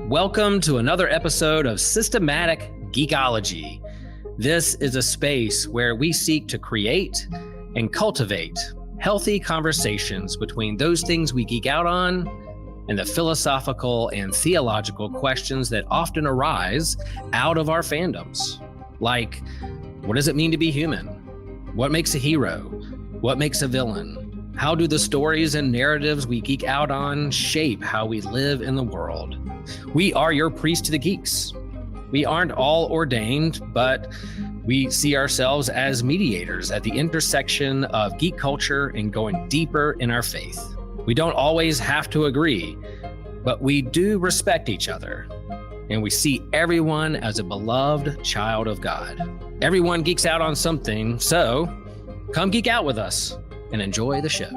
Welcome to another episode of Systematic Geekology. This is a space where we seek to create and cultivate healthy conversations between those things we geek out on and the philosophical and theological questions that often arise out of our fandoms. Like, what does it mean to be human? What makes a hero? What makes a villain? How do the stories and narratives we geek out on shape how we live in the world? We are your priest to the geeks. We aren't all ordained, but we see ourselves as mediators at the intersection of geek culture and going deeper in our faith. We don't always have to agree, but we do respect each other, and we see everyone as a beloved child of God. Everyone geeks out on something, so come geek out with us and enjoy the show.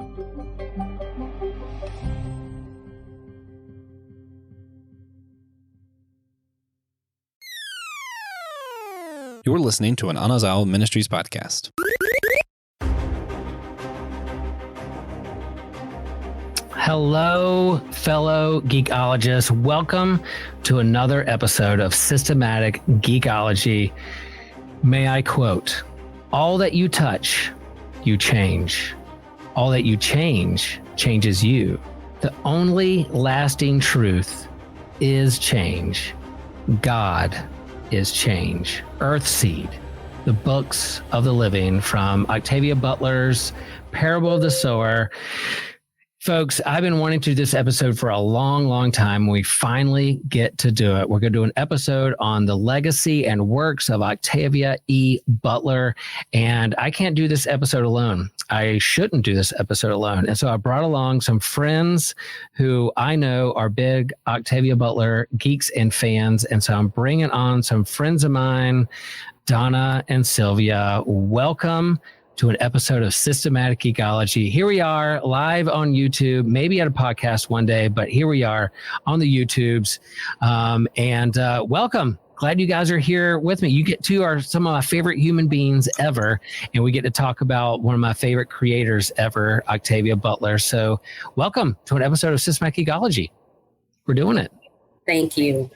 You're listening to an Anazal Ministries podcast. Hello, fellow geekologists. Welcome to another episode of Systematic Geekology. May I quote, "All that you touch, you change. All that you change, changes you. The only lasting truth is change. God is change." Earthseed, the books of the living from Octavia Butler's Parable of the Sower. Folks, I've been wanting to do this episode for a long, long time. We finally get to do it. We're going to do an episode on the legacy and works of Octavia E. Butler. And I can't do this episode alone. I shouldn't do this episode alone. And so I brought along some friends who I know are big Octavia Butler geeks and fans. And so I'm bringing on some friends of mine, Donna and Sylvia. Welcome to an episode of Systematic Geekology. Here we are live on YouTube, maybe at a podcast one day, but here we are on the YouTubes. Welcome. Glad you guys are here with me. You get to are some of my favorite human beings ever, and we get to talk about one of my favorite creators ever, Octavia Butler. So welcome to an episode of Systematic Geekology. We're doing it. Thank you.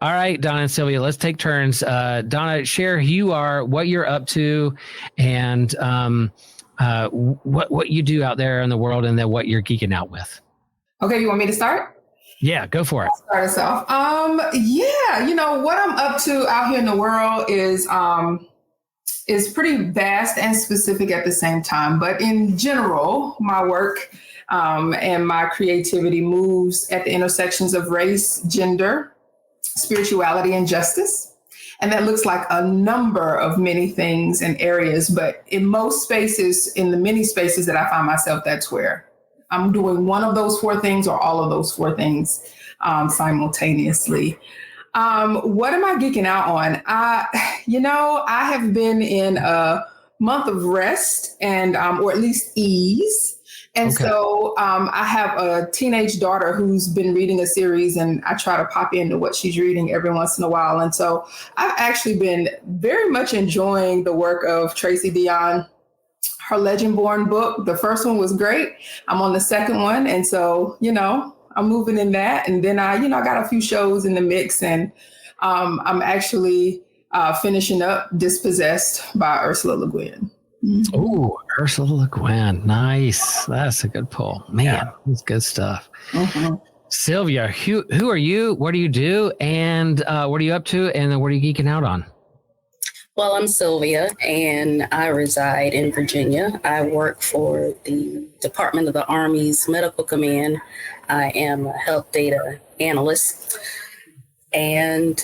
All right, Donna and Sylvia, let's take turns. Donna, share who you are, what you're up to, and what you do out there in the world, and then what you're geeking out with. Okay, you want me to start? Yeah, go for it. I'll start us off. What I'm up to out here in the world is pretty vast and specific at the same time. But in general, my work and my creativity moves at the intersections of race, gender, spirituality, and justice. And that looks like a number of many things and areas, but in most spaces, in the many spaces that I find myself, that's where I'm doing one of those four things or all of those four things simultaneously. What am I geeking out on? I have been in a month of rest and, or at least ease. And okay. So I have a teenage daughter who's been reading a series, and I try to pop into what she's reading every once in a while. And so I've actually been very much enjoying the work of Tracy Deonn, her Legend-Born book. The first one was great. I'm on the second one. And so, I'm moving in that. And then I got a few shows in the mix, and I'm actually finishing up Dispossessed by Ursula Le Guin. Mm-hmm. Oh, Ursula Le Guin. Nice. That's a good pull. Man, That's good stuff. Mm-hmm. Sylvia, who are you? What do you do? And what are you up to? And then what are you geeking out on? Well, I'm Sylvia, and I reside in Virginia. I work for the Department of the Army's Medical Command. I am a health data analyst, and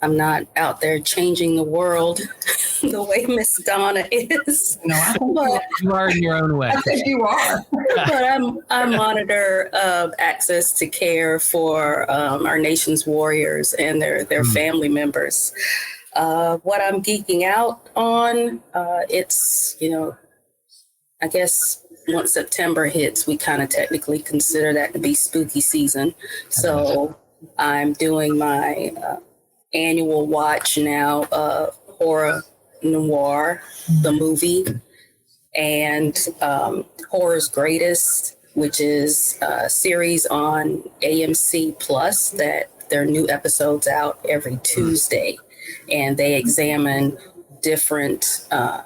I'm not out there changing the world the way Miss Donna is. No, I think but, you are in your own way. I think you are. But I monitor access to care for our nation's warriors and their family members. What I'm geeking out on, it's, I guess once September hits, we kind of technically consider that to be spooky season. So I'm doing my annual watch now of Horror Noir, the movie, and Horror's Greatest, which is a series on AMC Plus that there are new episodes out every Tuesday. And they examine different, I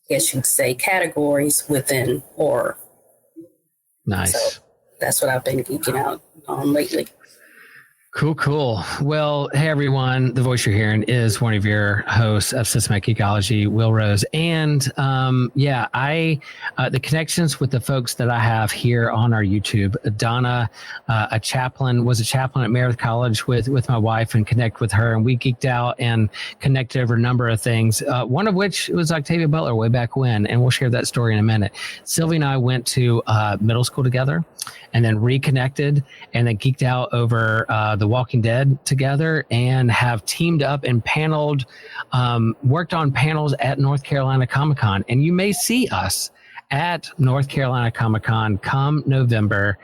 guess you'd say, categories within horror. Nice. So that's what I've been geeking out on lately. Cool. Well, hey, everyone. The voice you're hearing is one of your hosts of Systematic Geekology, Will Rose. And the connections with the folks that I have here on our YouTube, Donna, was a chaplain at Meredith College with my wife, and connect with her. And we geeked out and connected over a number of things, one of which was Octavia Butler way back when. And we'll share that story in a minute. Sylvia and I went to middle school together, and then reconnected, and then geeked out over The Walking Dead together, and have teamed up and paneled, worked on panels at North Carolina Comic-Con. And you may see us at North Carolina Comic-Con come November.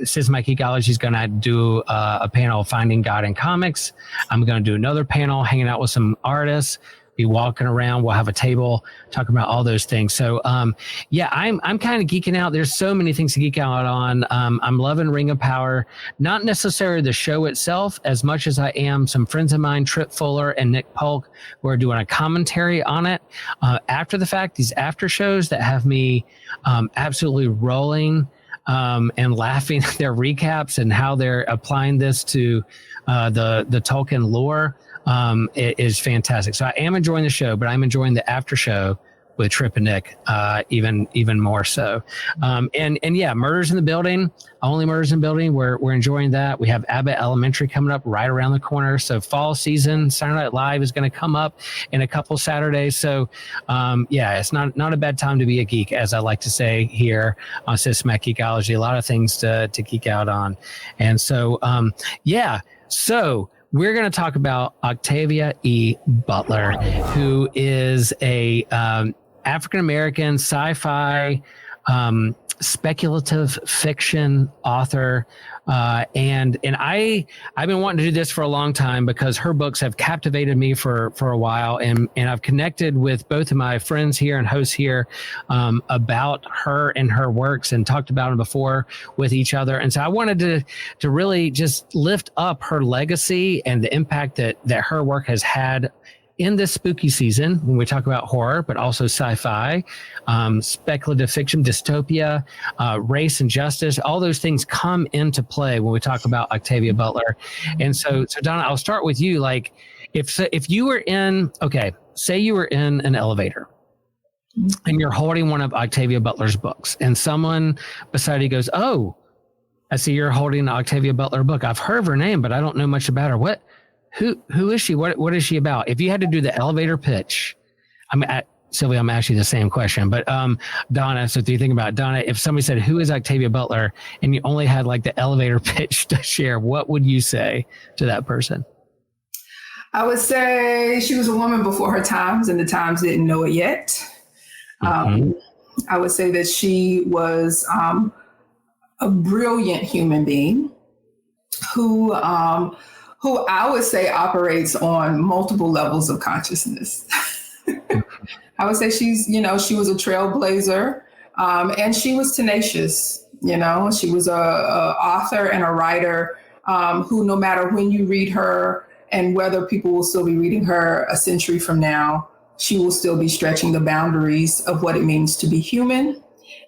Systematic Geekology is going to do a panel, Finding God in Comics. I'm going to do another panel, hanging out with some artists. Be walking around. We'll have a table talking about all those things. So, I'm kind of geeking out. There's so many things to geek out on. I'm loving Ring of Power, not necessarily the show itself as much as I am some friends of mine, Trip Fuller and Nick Polk, who are doing a commentary on it after the fact. These after shows that have me absolutely rolling and laughing at their recaps and how they're applying this to the Tolkien lore. It is fantastic. So I am enjoying the show, but I'm enjoying the after show with Trip and Nick even more so. Murders in the Building, Only Murders in the Building. We're enjoying that. We have Abbott Elementary coming up right around the corner. So fall season, Saturday Night Live is going to come up in a couple Saturdays. So it's not a bad time to be a geek, as I like to say here on Systematic Geekology. A lot of things to geek out on, and so So we're going to talk about Octavia E. Butler, who is a African-American sci-fi speculative fiction author. And I've been wanting to do this for a long time because her books have captivated me for a while. And I've connected with both of my friends here and hosts here about her and her works, and talked about them before with each other. And so I wanted to really just lift up her legacy and the impact that her work has had in this spooky season when we talk about horror, but also sci-fi, speculative fiction, dystopia, race and justice. All those things come into play when we talk about Octavia Butler. And so Donna, I'll start with you. Like, if you were say you were in an elevator and you're holding one of Octavia Butler's books, and someone beside you goes, "Oh, I see you're holding an Octavia Butler book. I've heard of her name, but I don't know much about her. Who is she? What is she about?" If you had to do the elevator pitch, Sylvia, I'm asking you the same question, but Donna, so if you think about it, Donna, if somebody said, "Who is Octavia Butler?" and you only had like the elevator pitch to share, what would you say to that person? I would say she was a woman before her times, and the times didn't know it yet. I would say that she was a brilliant human being who I would say operates on multiple levels of consciousness. I would say she was a trailblazer, and she was tenacious. She was a author and a writer who, no matter when you read her and whether people will still be reading her a century from now, she will still be stretching the boundaries of what it means to be human.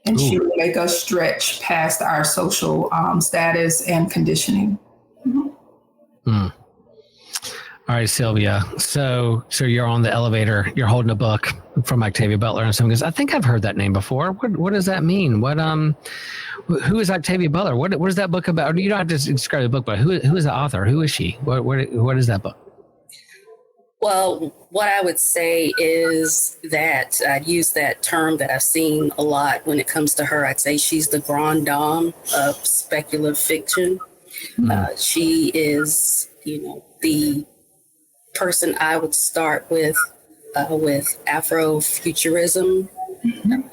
And she will make us stretch past our social status and conditioning. All right, Sylvia. So you're on the elevator. You're holding a book from Octavia Butler, and someone goes, "I think I've heard that name before. What does that mean? Who is Octavia Butler? What is that book about?" You don't have to describe the book, but who is the author? Who is she? What is that book? Well, what I would say is that I'd use that term that I've seen a lot when it comes to her. I'd say she's the grande dame of speculative fiction. She is, the person I would start with Afrofuturism.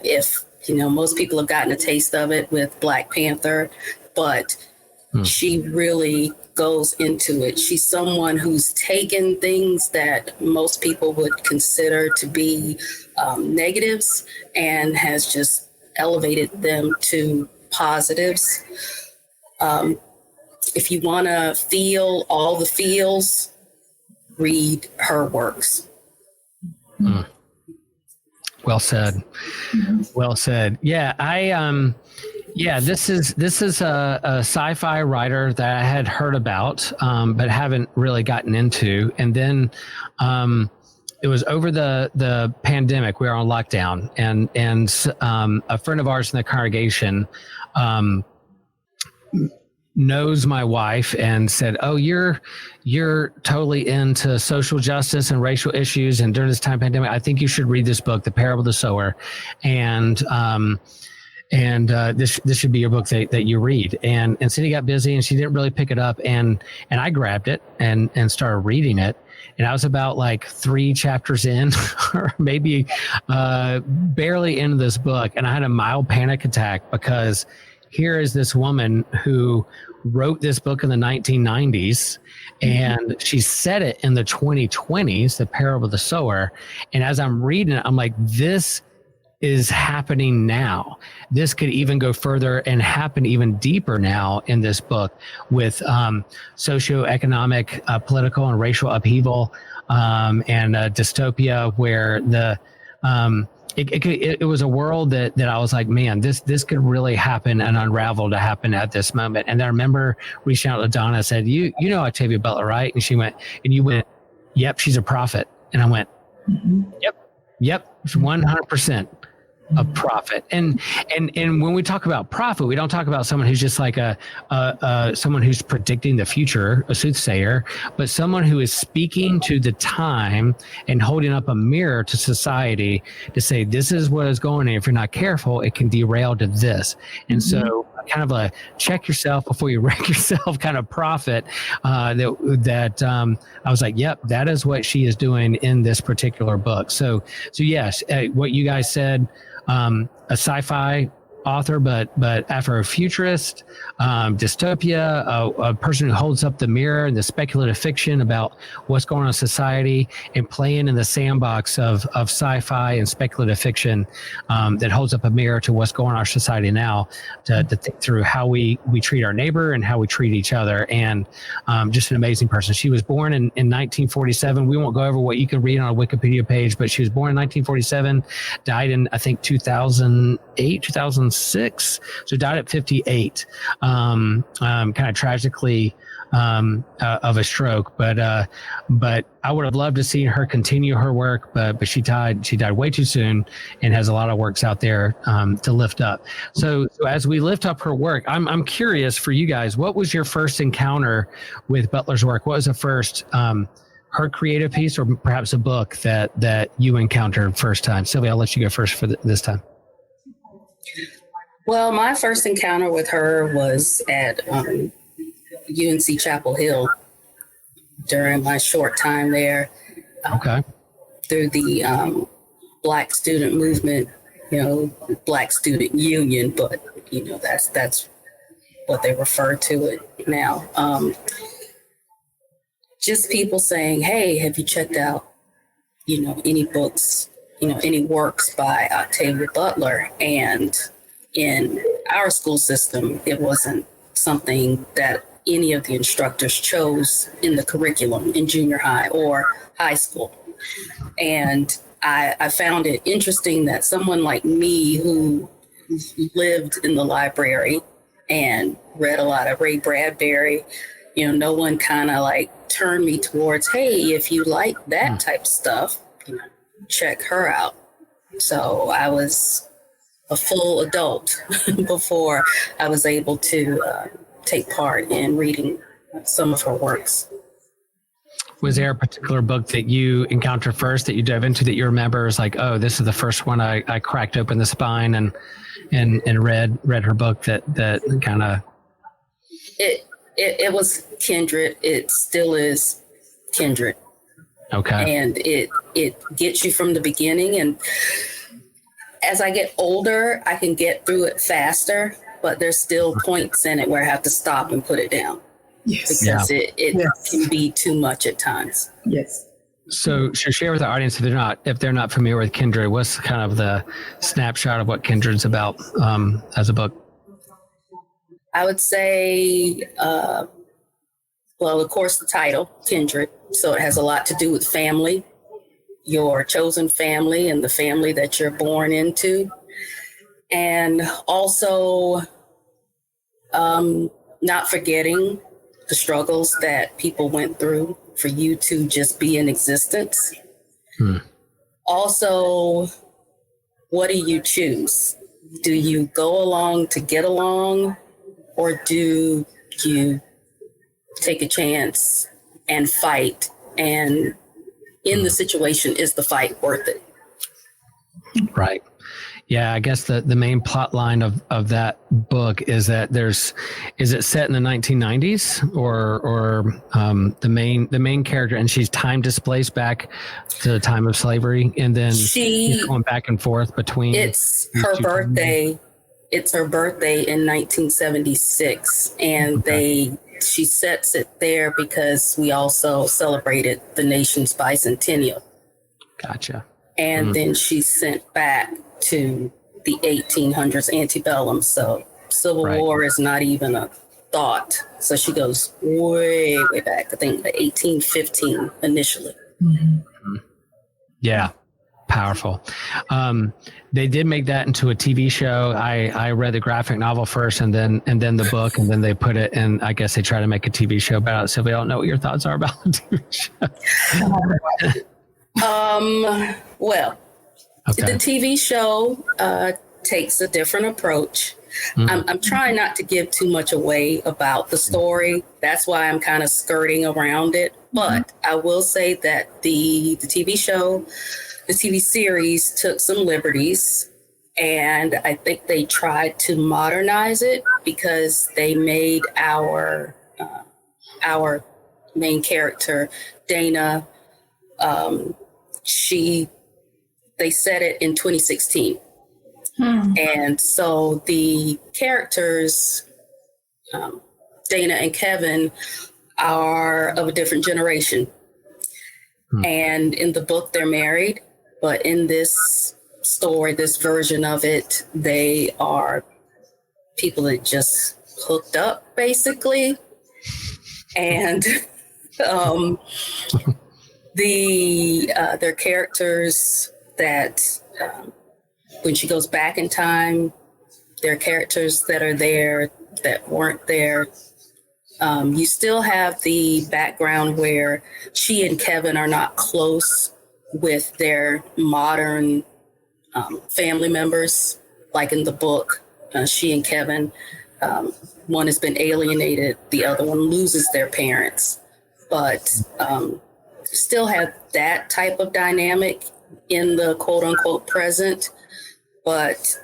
If, most people have gotten a taste of it with Black Panther, but she really goes into it. She's someone who's taken things that most people would consider to be negatives and has just elevated them to positives. If you want to feel all the feels, read her works. Well said. Well said. Yeah, this is a sci-fi writer that I had heard about, but haven't really gotten into. And then it was over the pandemic. We were on lockdown, and a friend of ours in the congregation knows my wife and said, "Oh, you're totally into social justice and racial issues, and during this time pandemic, I think you should read this book, The Parable of the Sower, and this should be your book that you read." And Cindy got busy and she didn't really pick it up, and I grabbed it and started reading it. And I was about like 3 chapters in, or maybe barely into this book, and I had a mild panic attack, because here is this woman who wrote this book in the 1990s, and she said it in the 2020s, The Parable of the Sower. And as I'm reading it, I'm like, this is happening now. This could even go further and happen even deeper now in this book, with socioeconomic, political, and racial upheaval, and dystopia, where it was a world that I was like, man, this could really happen and unravel to happen at this moment. And I remember reaching out to Donna and said, you know Octavia Butler, right? And she went, and you went, yep, she's a prophet. And I went, yep, 100%. A prophet. And when we talk about prophet, we don't talk about someone who's just like someone who's predicting the future, a soothsayer, but someone who is speaking to the time and holding up a mirror to society to say, this is what is going on. If you're not careful, it can derail to this. And so kind of a check yourself before you wreck yourself kind of prophet, that I was like, yep, that is what she is doing in this particular book. So yes, what you guys said, a sci-fi author, but Afrofuturist, dystopia, a person who holds up the mirror and the speculative fiction about what's going on in society, and playing in the sandbox of sci-fi and speculative fiction, that holds up a mirror to what's going on in our society now, to think through how we treat our neighbor and how we treat each other. And just an amazing person. She was born in 1947. We won't go over what you can read on a Wikipedia page, but she was born in 1947, died in, I think, 2008, 2006. So died at 58, kind of tragically, of a stroke. But I would have loved to see her continue her work, but she died way too soon, and has a lot of works out there, to lift up. So as we lift up her work, I'm curious for you guys, what was your first encounter with Butler's work? What was the first, her creative piece, or perhaps a book that you encountered first time? Sylvia, I'll let you go first for this time. Well, my first encounter with her was at UNC Chapel Hill during my short time there. Okay. Through the Black student movement, Black Student Union, but that's what they refer to it now. Just people saying, "Hey, have you checked out, any books, any works by Octavia Butler?" And in our school system, it wasn't something that any of the instructors chose in the curriculum in junior high or high school. And I found it interesting that someone like me, who lived in the library and read a lot of Ray Bradbury, no one kind of like turned me towards, hey, if you like that type of stuff, check her out. So I was a full adult before I was able to take part in reading some of her works. Was there a particular book that you encountered first, that you dove into, that you remember is like, oh, this is the first one I cracked open the spine and read her book that kind of... It was Kindred. It still is Kindred. Okay. And it gets you from the beginning, and as I get older, I can get through it faster, but there's still points in it where I have to stop and put it down. Yes. Because it can be too much at times. Yes. So share with the audience if they're not familiar with Kindred, what's kind of the snapshot of what Kindred's about as a book? I would say, well, of course, the title, Kindred. So it has a lot to do with family, your chosen family and the family that you're born into. And also not forgetting the struggles that people went through for you to just be in existence. Also, what do you choose? Do you go along to get along, or do you take a chance and fight? And in the situation, is the fight worth it? Right. Yeah, I guess the main plot line of that book is that is it set in the 1990s or the main character, and she's time displaced back to the time of slavery, and then she's going back and forth between. It's her birthday. It's her birthday in 1976, and she sets it there because we also celebrated the nation's bicentennial. Gotcha. And then she's sent back to the 1800s antebellum. So Civil War is not even a thought. So she goes way, way back. I think 1815 initially. Mm-hmm. Yeah. Powerful. They did make that into a TV show. I read the graphic novel first and then the book, and then they put it in. I guess they try to make a TV show about it. Sylvia, I don't know what your thoughts are about the TV show. Well, the TV show takes a different approach. I'm trying not to give too much away about the story. That's why I'm kind of skirting around it. But I will say that the TV show, the TV series took some liberties, and I think they tried to modernize it because they made our main character, Dana, they set it in 2016. And so the characters, Dana and Kevin, are of a different generation. And in the book, they're married. But in this story, this version of it, they are people that just hooked up, basically. And their characters that when she goes back in time, there are characters that are there that weren't there. You still have the background where she and Kevin are not close with their modern family members. Like in the book, she and Kevin, one has been alienated, the other one loses their parents. But still have that type of dynamic in the quote unquote present. But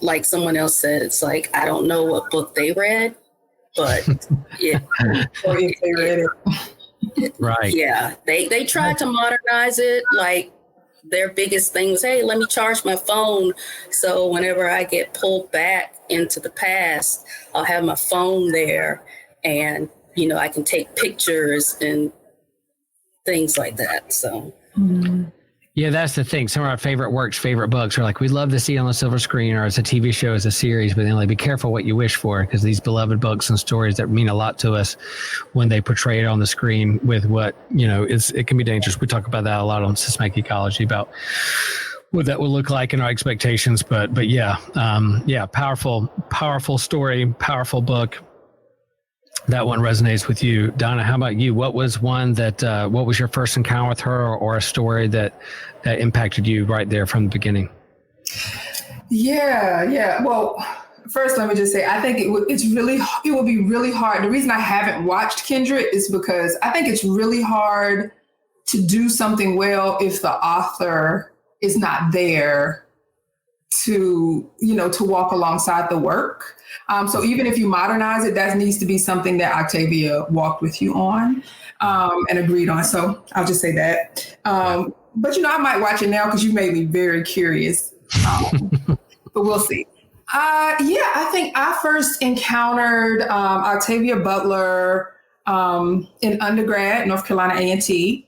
like someone else said, it's like, I don't know what book they read, but or if they read it. Right. Yeah. They tried to modernize it. Like their biggest thing was, hey, let me charge my phone. So whenever I get pulled back into the past, I'll have my phone there and, I can take pictures and things like that. So. Yeah, that's the thing. Some of our favorite books are like, we'd love to see it on the silver screen or as a TV show, as a series, but then like, be careful what you wish for, because these beloved books and stories that mean a lot to us, when they portray it on the screen with what, it can be dangerous. We talk about that a lot on Systematic Ecology, about what that would look like and our expectations. But yeah, powerful story, powerful book. That one resonates with you. Donna, how about you? What was one what was your first encounter with her, or a story that impacted you right there from the beginning? Yeah. Well, first, let me just say, I think it would be really hard. The reason I haven't watched Kindred is because I think it's really hard to do something well if the author is not there to walk alongside the work. So even if you modernize it, that needs to be something that Octavia walked with you on and agreed on. So I'll just say that. But, I might watch it now because you made me very curious. But we'll see. I think I first encountered Octavia Butler in undergrad, North Carolina A&T.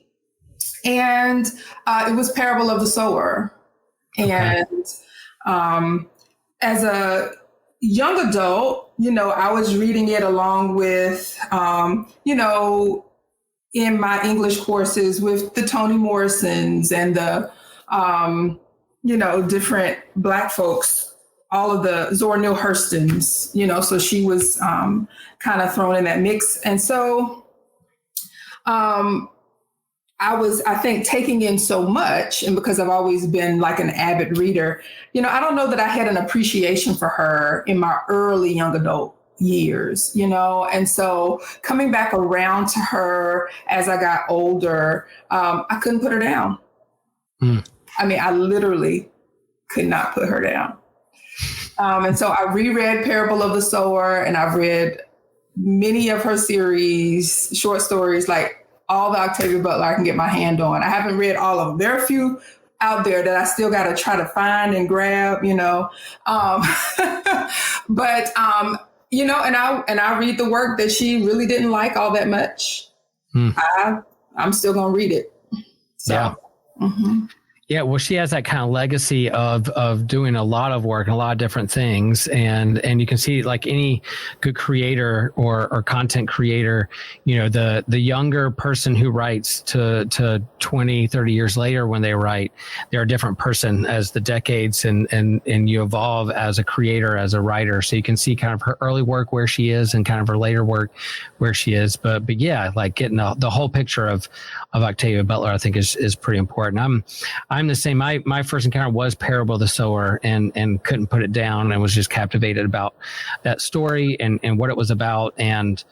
And it was Parable of the Sower. And as a young adult, I was reading it along with, in my English courses with the Toni Morrisons and the, different Black folks, all of the Zora Neale Hurstons, so she was kind of thrown in that mix. And so I was, I think, taking in so much, and because I've always been like an avid reader, I don't know that I had an appreciation for her in my early young adult years, and so coming back around to her as I got older, I couldn't put her down. I mean, I literally could not put her down. And so I reread Parable of the Sower, and I've read many of her series, short stories, like all the Octavia Butler I can get my hand on. I haven't read all of them. There are a few out there that I still got to try to find and grab, but, and I read the work that she really didn't like all that much. I'm still going to read it. So. Yeah. Mm-hmm. Yeah, well, she has that kind of legacy of doing a lot of work and a lot of different things. And you can see, like any good creator or content creator, the younger person who writes to 20, 30 years later when they write, they're a different person as the decades and you evolve as a creator, as a writer. So you can see kind of her early work where she is and kind of her later work where she is. But yeah, like getting the whole picture of Octavia Butler, I think is pretty important. I'm the same. My first encounter was Parable of the Sower and couldn't put it down, and was just captivated about that story and what it was about and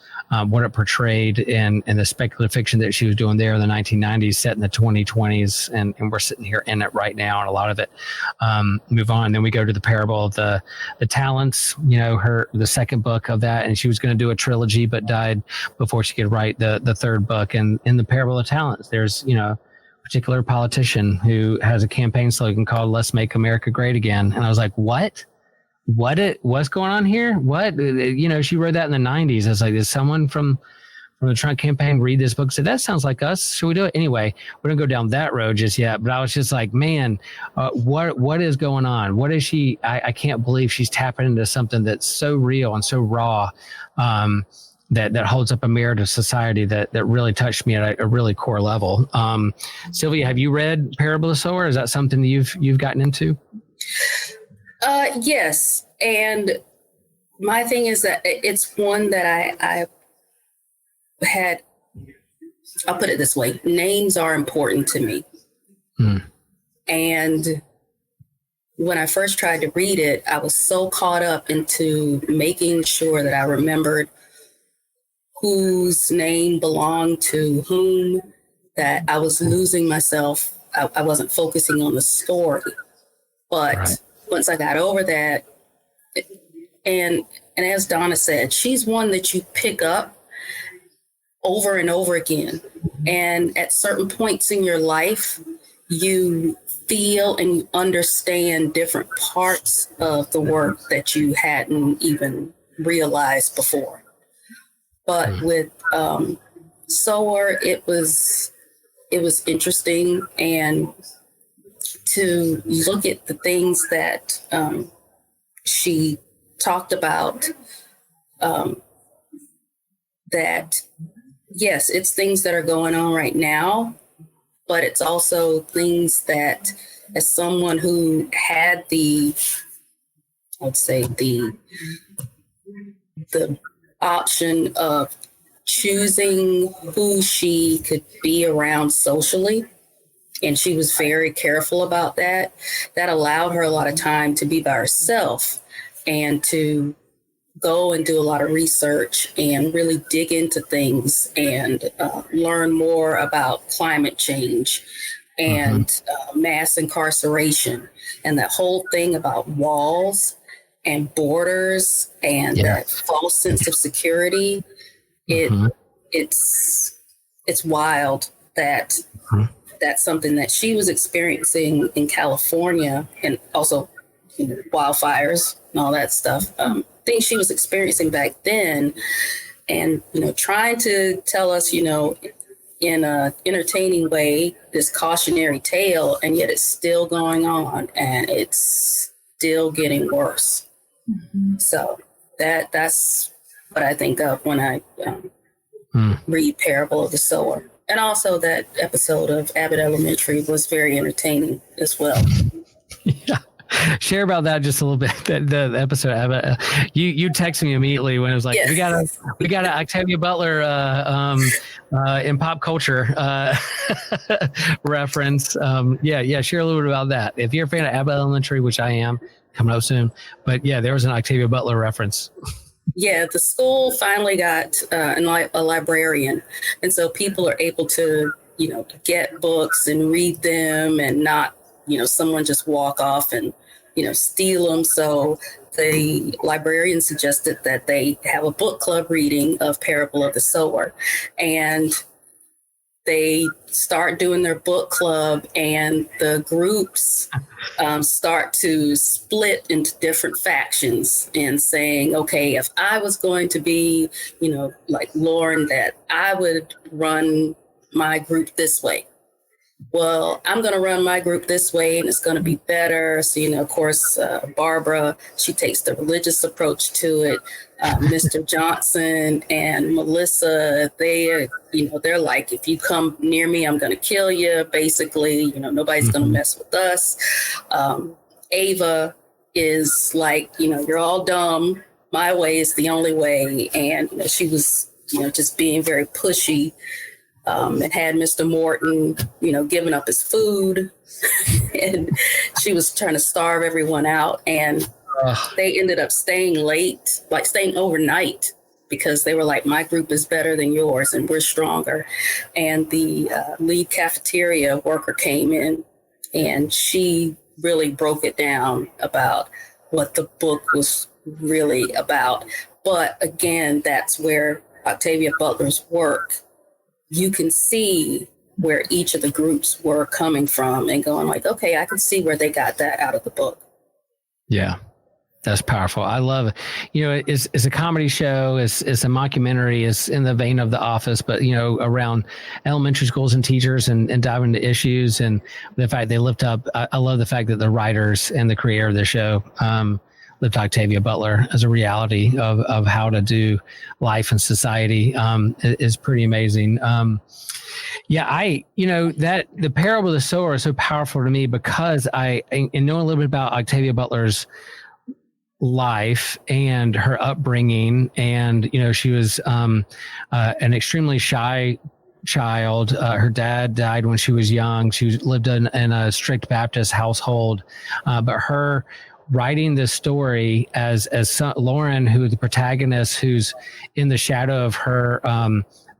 what it portrayed and the speculative fiction that she was doing there in the 1990s, set in the 2020s. And we're sitting here in it right now. And a lot of it move on. Then we go to the Parable of the Talents, the second book of that. And she was going to do a trilogy, but died before she could write the third book. And in the Parable of Talents, there's, particular politician who has a campaign slogan called "Let's Make America Great Again." And I was like, what's going on here? What, she wrote that in the 90s. I was like, is someone from the Trump campaign read this book? Said, that sounds like us. Should we do it? Anyway, we don't go down that road just yet, but I was just like, man, what is going on? What is she? I can't believe she's tapping into something that's so real and so raw. That holds up a mirror to society that really touched me at a really core level. Sylvia, have you read Parable of the Sower? Is that something that you've gotten into? Yes. And my thing is that it's one that I had, I'll put it this way, names are important to me. And when I first tried to read it, I was so caught up into making sure that I remembered whose name belonged to whom, that I was losing myself. I wasn't focusing on the story. But once I got over that, and as Donna said, she's one that you pick up over and over again. And at certain points in your life, you feel and you understand different parts of the work that you hadn't even realized before. But with Sower, it was interesting, and to look at the things that she talked about, that yes, it's things that are going on right now, but it's also things that, as someone who had the option of choosing who she could be around socially, and she was very careful about that. That allowed her a lot of time to be by herself and to go and do a lot of research and really dig into things and learn more about climate change and mass incarceration and that whole thing about walls and borders and that false sense of security. It's wild that that's something that she was experiencing in California, and also wildfires and all that stuff. Things she was experiencing back then and, trying to tell us, in a entertaining way, this cautionary tale, and yet it's still going on and it's still getting worse. Mm-hmm. So that's what I think of when I read Parable of the Sower. And also that episode of Abbott Elementary was very entertaining as well. Yeah. Share about that just a little bit. The episode of Abbott. You texted me immediately when it was like, yes. we got a Octavia Butler in pop culture reference. Share a little bit about that. If you're a fan of Abbott Elementary, which I am, coming up soon. But yeah, there was an Octavia Butler reference. Yeah, the school finally got a librarian. And so people are able to, get books and read them and not, someone just walk off and, steal them. So the librarian suggested that they have a book club reading of Parable of the Sower. And they start doing their book club, and the groups start to split into different factions and saying, okay, if I was going to be, like Lauren, that I would run my group this way. Well, I'm going to run my group this way and it's going to be better. So, of course, Barbara, she takes the religious approach to it. Mr. Johnson and Melissa, they're like, if you come near me, I'm going to kill you. Basically, nobody's going to mess with us. Ava is like, you're all dumb. My way is the only way. And, she was, just being very pushy. And had Mr. Morton, giving up his food, and she was trying to starve everyone out. And they ended up staying late, like staying overnight, because they were like, my group is better than yours and we're stronger. And the lead cafeteria worker came in, and she really broke it down about what the book was really about. But again, that's where Octavia Butler's work, you can see where each of the groups were coming from and going like, okay, I can see where they got that out of the book. Yeah, that's powerful. I love it. It's a comedy show. It's a mockumentary. It's in the vein of The Office, but, around elementary schools and teachers and diving into issues. And the fact they lift up, I love the fact that the writers and the creator of the show lift Octavia Butler as a reality of how to do life and society is pretty amazing. That the Parable of the Sower is so powerful to me because in knowing a little bit about Octavia Butler's life and her upbringing, and she was an extremely shy child. Her dad died when she was young. She lived in a strict Baptist household, but her writing this story as Lauren, who the protagonist, who's in the shadow of her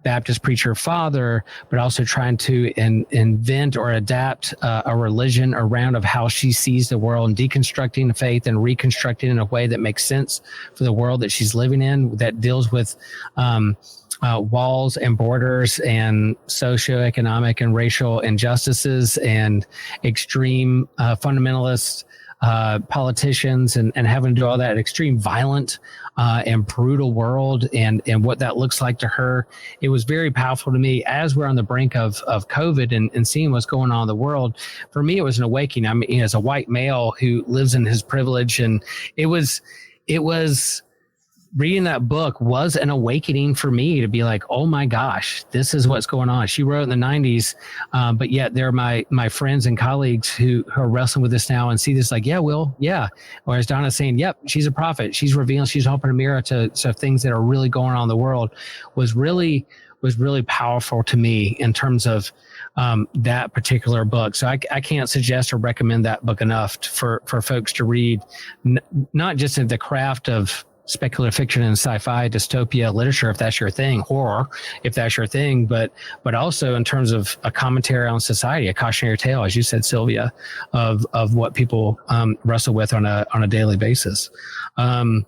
Baptist preacher father, but also trying to invent or adapt a religion around of how she sees the world, and deconstructing the faith and reconstructing in a way that makes sense for the world that she's living in, that deals with walls and borders and socioeconomic and racial injustices and extreme fundamentalist politicians and having to do all that extreme violent and brutal world and what that looks like to her. It was very powerful to me as we're on the brink of COVID and seeing what's going on in the world. For me, it was an awakening. I mean, as a white male who lives in his privilege, and it was reading that book was an awakening for me to be like, oh my gosh, this is what's going on. She wrote in the 90s, but yet they're my friends and colleagues who are wrestling with this now and see this like, yeah, Will, yeah. Or as Donna's saying, yep, she's a prophet. She's revealing, she's opening a mirror to things that are really going on in the world was really powerful to me in terms of that particular book. So I can't suggest or recommend that book enough for folks to read, not just in the craft of speculative fiction and sci-fi dystopia literature, if that's your thing, horror, if that's your thing, but also in terms of a commentary on society, a cautionary tale, as you said, Sylvia, of what people wrestle with on a daily basis. Donna,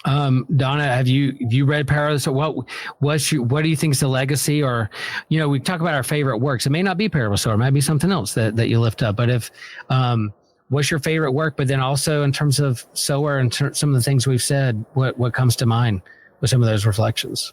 have you read Parable? What do you think is the legacy? Or, we talk about our favorite works. It may not be Parable, so it might be something else that you lift up. But if what's your favorite work? But then also in terms of Sower and some of the things we've said, what comes to mind with some of those reflections?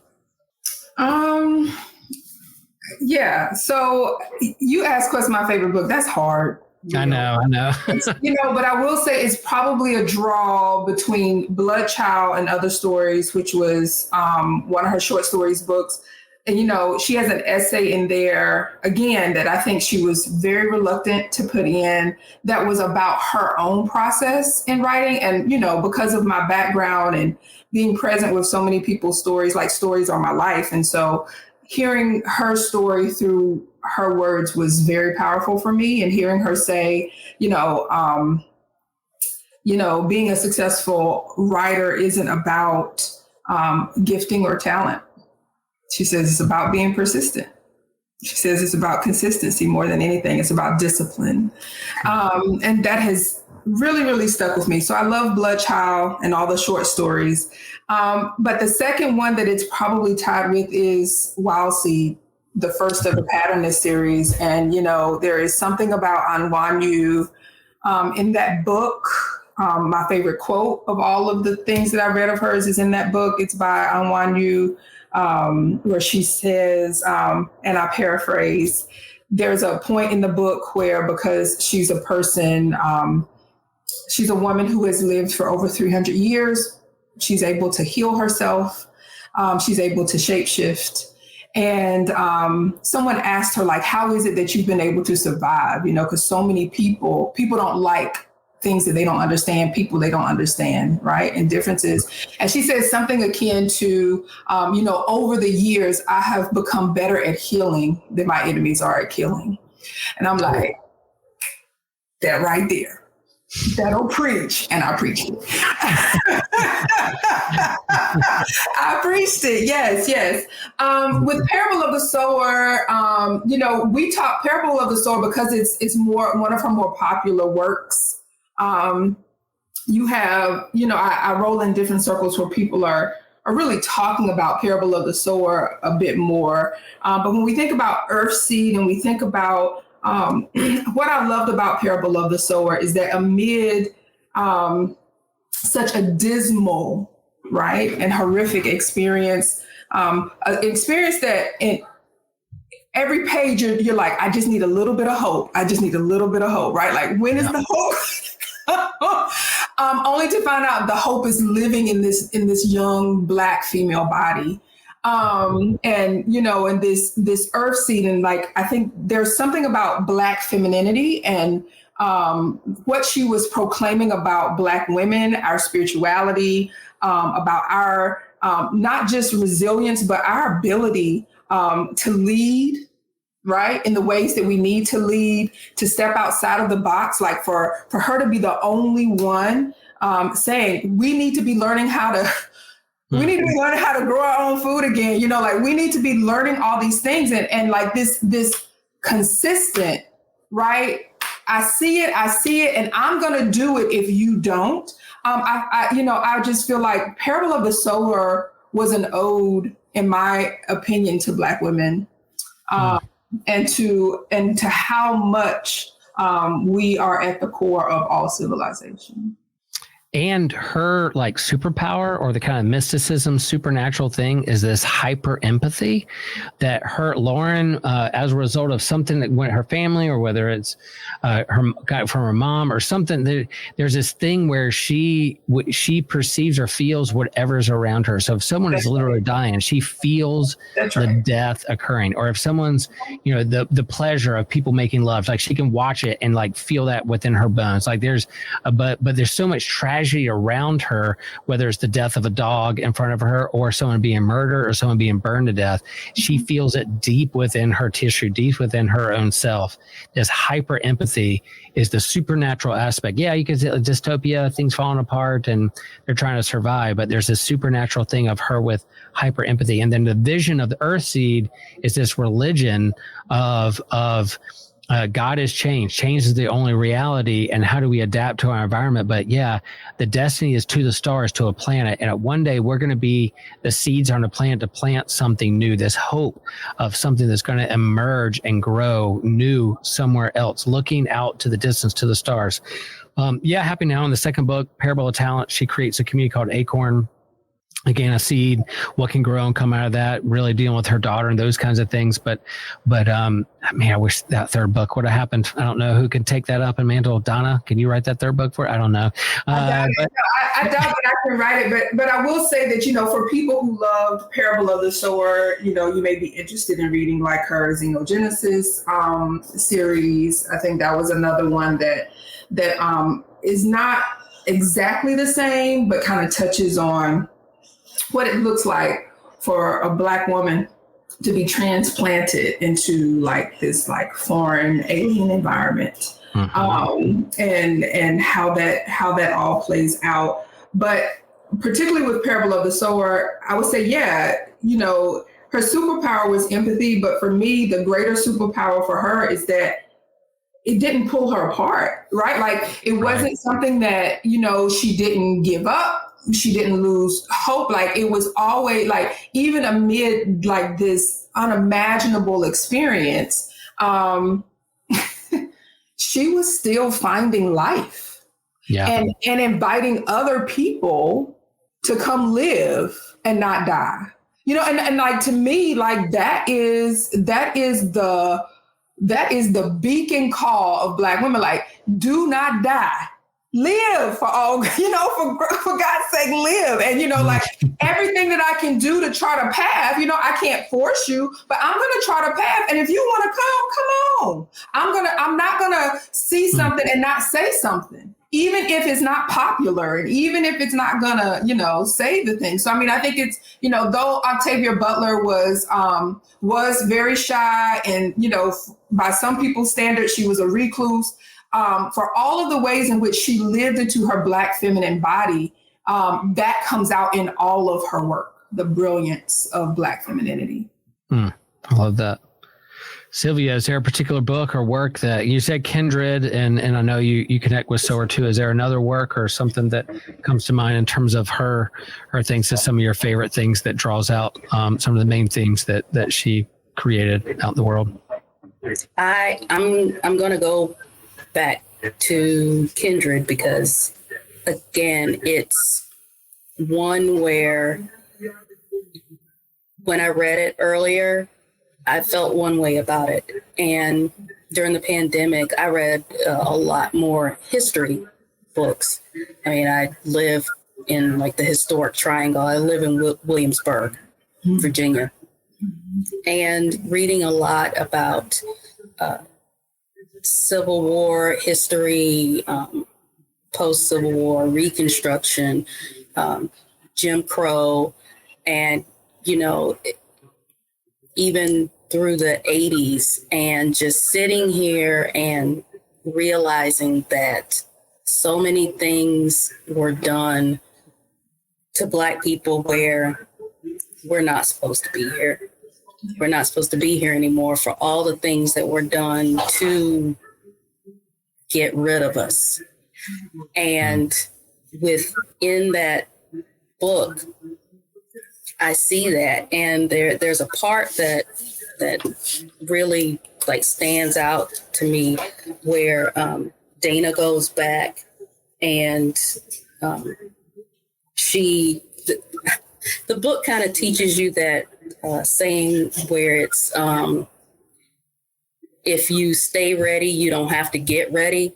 Yeah. So you asked what's my favorite book. That's hard. I know. But I will say it's probably a draw between Blood Child and Other Stories, which was one of her short stories books. And, she has an essay in there, again, that I think she was very reluctant to put in, that was about her own process in writing. And, because of my background and being present with so many people's stories, like stories are my life. And so hearing her story through her words was very powerful for me. And hearing her say, being a successful writer isn't about gifting or talent. She says it's about being persistent. She says it's about consistency more than anything. It's about discipline. And that has really, really stuck with me. So I love Blood Child and all the short stories. But the second one that it's probably tied with is Wild Seed, the first of the Patternist series. And, there is something about Anwanyu in that book. My favorite quote of all of the things that I read of hers is in that book. It's by Anwanyu, where she says, and I paraphrase, there's a point in the book where, because she's a person, she's a woman who has lived for over 300 years. She's able to heal herself. She's able to shapeshift. And someone asked her, like, how is it that you've been able to survive? Because so many people don't like things that they don't understand, people they don't understand, right? And differences. And she says something akin to, over the years, I have become better at healing than my enemies are at killing. And I'm like, that right there. That'll preach. And I preached it. I preached it. Yes. With Parable of the Sower, we talk Parable of the Sower because it's more one of her more popular works. You have, I roll in different circles where people are really talking about Parable of the Sower a bit more. But when we think about Earthseed and we think about what I loved about Parable of the Sower is that amid such a dismal, right, and horrific experience, an experience that in every page you're like, I just need a little bit of hope. I just need a little bit of hope, right? Like, when is the hope? Only to find out the hope is living in this young Black female body. And this earth seed, and like, I think there's something about Black femininity and what she was proclaiming about Black women, our spirituality, about our not just resilience, but our ability to lead, right, in the ways that we need to lead, to step outside of the box, like for her to be the only one saying we need to be learning how to. We need to be learning how to grow our own food again. We need to be learning all these things and like this consistent, right? I see it, and I'm going to do it if you don't. I just feel like Parable of the Sower was an ode, in my opinion, to Black women, and to how much we are at the core of all civilization. And her like superpower or the kind of mysticism, supernatural thing is this hyper empathy that Lauren, as a result of something that went her family, or whether it's her got from her mom or something, there's this thing where she perceives or feels whatever's around her. So if someone is literally dying, she feels the death occurring. Or if someone's, the pleasure of people making love, like she can watch it and like feel that within her bones. Like but there's so much tragedy around her, whether it's the death of a dog in front of her or someone being murdered or someone being burned to death. She feels it deep within her tissue, deep within her own self. This hyper empathy is the supernatural aspect. Yeah, you can see dystopia, things falling apart and they're trying to survive, but there's this supernatural thing of her with hyper empathy. And then the vision of the Earthseed is this religion of God has changed. Change is the only reality. And how do we adapt to our environment? But yeah, the destiny is to the stars, to a planet. And one day we're going to be the seeds on a planet to plant something new, this hope of something that's going to emerge and grow new somewhere else, looking out to the distance, to the stars. Happy Now in the second book, Parable of Talent, she creates a community called Acorn. again, a seed, what can grow and come out of that, really dealing with her daughter and those kinds of things. But man, I wish that third book would have happened. I don't know who can take that up and mantle. Donna, can you write that third book for it? I don't know. I doubt that I can write it, but I will say that, for people who loved Parable of the Sower, you may be interested in reading like her Xenogenesis series. I think that was another one that is not exactly the same, but kind of touches on what it looks like for a Black woman to be transplanted into like this like foreign alien environment, and how that all plays out. But particularly with Parable of the Sower, I would say, her superpower was empathy. But for me, the greater superpower for her is that it didn't pull her apart, right? Like it wasn't something that, she didn't give up. She didn't lose hope. Like it was always like, even amid like this unimaginable experience, she was still finding life and inviting other people to come live and not die, and like, to me, like that is the beacon call of Black women. Like, do not die. Live for all, for God's sake, live. And, like everything that I can do to try to path, I can't force you, but I'm going to try to path. And if you want to come on. I'm not going to see something and not say something, even if it's not popular and even if it's not going to, say the thing. So, I think it's, though Octavia Butler was very shy and, by some people's standards, she was a recluse. For all of the ways in which she lived into her Black feminine body, that comes out in all of her work, the brilliance of Black femininity. I love that. Sylvia, is there a particular book or work that you said kindred, and I know you connect with Sower too. Is there another work or something that comes to mind in terms of her things, that some of your favorite things that draws out some of the main things that she created out in the world? I'm going to go back to kindred because, again, it's one where when I read it earlier, I felt one way about it. And during the pandemic, I read a lot more history books. I live in like the historic triangle. I live in Williamsburg, Virginia, and reading a lot about Civil War history, post-Civil War, Reconstruction, Jim Crow, and, even through the 80s, and just sitting here and realizing that so many things were done to Black people where we're not supposed to be here. We're not supposed to be here anymore for all the things that were done to get rid of us. And within that book, I see that. And there's a part that really like stands out to me where Dana goes back and the book kind of teaches you that saying where it's if you stay ready, you don't have to get ready.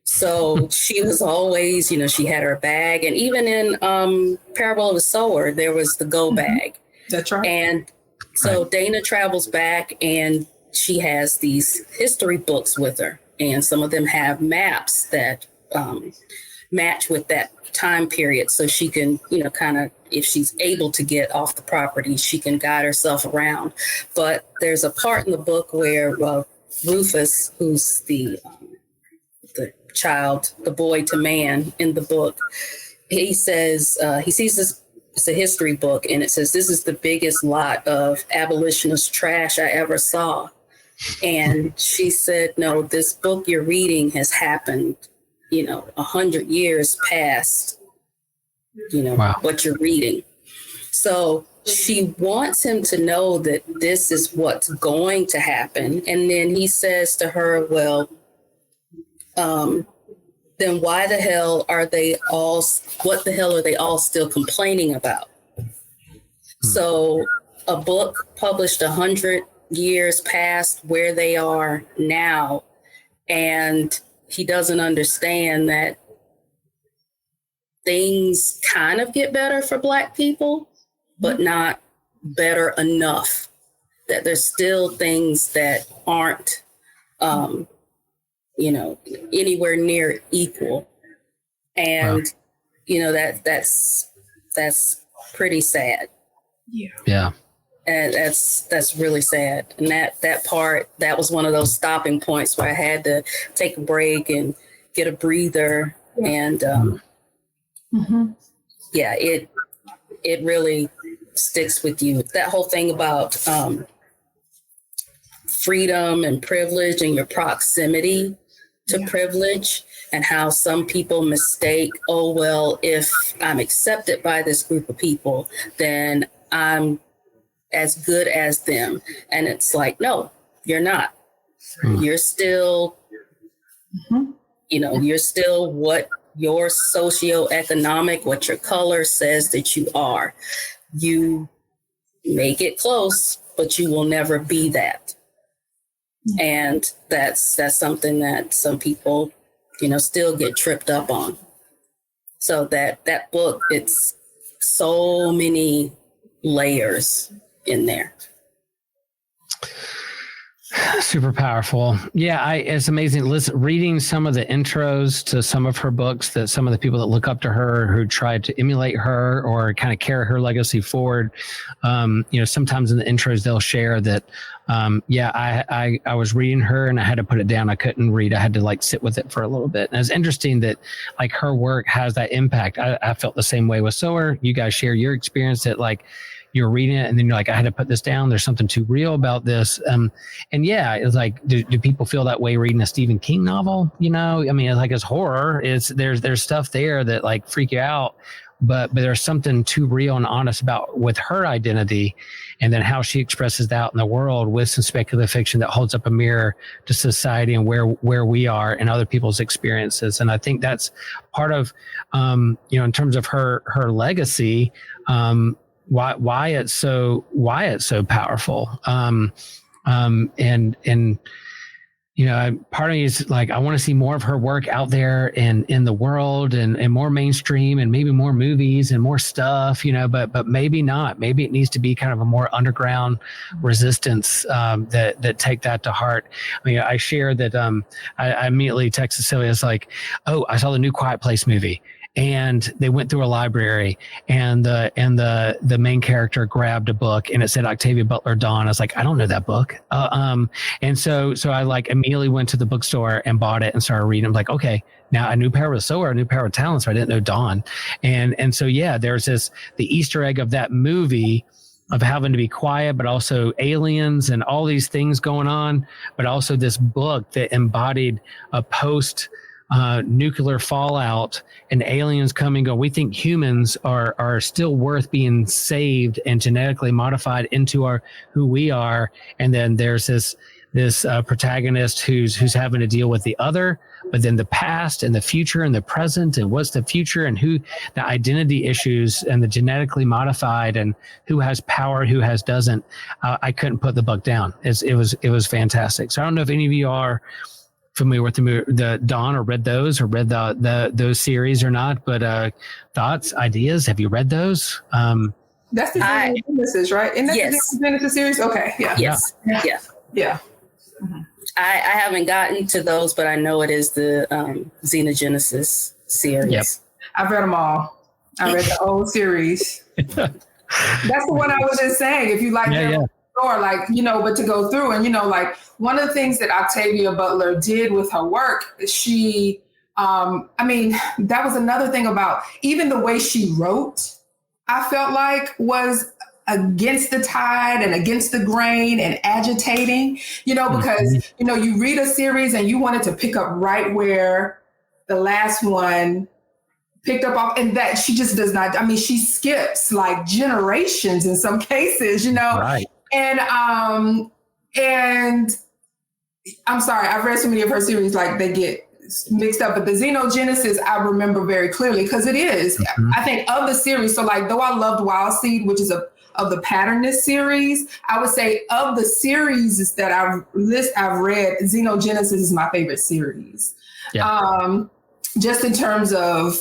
So she was always, she had her bag. And even in Parable of the Sower, there was the go bag. That's right. And so Dana travels back and she has these history books with her. And some of them have maps that match with that time period. So she can, kind of, if she's able to get off the property, she can guide herself around. But there's a part in the book where Rufus, who's the child, the boy to man in the book, he says, he sees this, it's a history book, and it says, this is the biggest lot of abolitionist trash I ever saw. And she said, no, this book you're reading has happened, 100 years past, wow, what you're reading. So she wants him to know that this is what's going to happen. And then he says to her, well, then why the hell are they all, what the hell are they all still complaining about? So a book published 100 years past where they are now, and he doesn't understand that things kind of get better for Black people, but not better enough. That there's still things that aren't, anywhere near equal. And, that's pretty sad. Yeah. And that's really sad. And that was one of those stopping points where I had to take a break and get a breather. And it really sticks with you. That whole thing about freedom and privilege and your proximity to privilege, and how some people mistake, oh, well, if I'm accepted by this group of people, then I'm as good as them. And it's like, no, you're not. You're still, you're still what your socioeconomic, what your color says that you are. You may get close, but you will never be that. And that's something that some people, still get tripped up on. So that book, it's so many layers in there. Super powerful. Yeah, it's amazing. Reading some of the intros to some of her books, that some of the people that look up to her, who tried to emulate her or kind of carry her legacy forward. Sometimes in the intros they'll share that, I was reading her and I had to put it down. I couldn't read. I had to sit with it for a little bit. And it's interesting that her work has that impact. I felt the same way with Sower. You guys share your experience that you're reading it and then you're like, I had to put this down. There's something too real about this. It's like, do people feel that way reading a Stephen King novel? It's horror. There's stuff there that freak you out, but there's something too real and honest about with her identity, and then how she expresses that out in the world with some speculative fiction that holds up a mirror to society and where we are and other people's experiences. And I think that's part of, in terms of her legacy, why it's so powerful. Part of me is I want to see more of her work out there in the world and more mainstream and maybe more movies and more stuff, but maybe not. Maybe it needs to be kind of a more underground resistance that take that to heart. I share that I immediately texted Sylvia. It's like, oh, I saw the new Quiet Place movie. And they went through a library, and the main character grabbed a book, and it said Octavia Butler, Dawn. I was like, I don't know that book. And so I immediately went to the bookstore and bought it and started reading. I'm like, okay, now I knew Power was Sower, I knew Power of Talent, so I didn't know Dawn. And so there's the Easter egg of that movie of having to be quiet, but also aliens and all these things going on, but also this book that embodied a post nuclear fallout and aliens come and go. We think humans are still worth being saved and genetically modified into who we are. And then there's this protagonist who's having to deal with the other, but then the past and the future and the present and what's the future and who the identity issues and the genetically modified and who has power, who doesn't. I couldn't put the book down. It was fantastic. So I don't know if any of you are familiar with the Dawn or read those those series or not, but thoughts, ideas, have you read those? That's the Genesis, right? Isn't that the Genesis series? Okay, yeah. Yes. Yeah. Mm-hmm. I haven't gotten to those, but I know it is the Xenogenesis series. Yep. I've read them all. I read the whole series. That's the one I was just saying. If you like or but to go through and, one of the things that Octavia Butler did with her work, she, that was another thing about even the way she wrote, I felt like was against the tide and against the grain and agitating, because, you read a series and you wanted to pick up right where the last one picked up off, and that she just does not. She skips generations in some cases, Right. And I'm sorry, I've read so many of her series, they get mixed up, but the Xenogenesis, I remember very clearly because it is, I think, of the series. So though I loved Wild Seed, which is a of the Patternist series. I would say of the series that I've read, Xenogenesis is my favorite series. Yeah. Just in terms of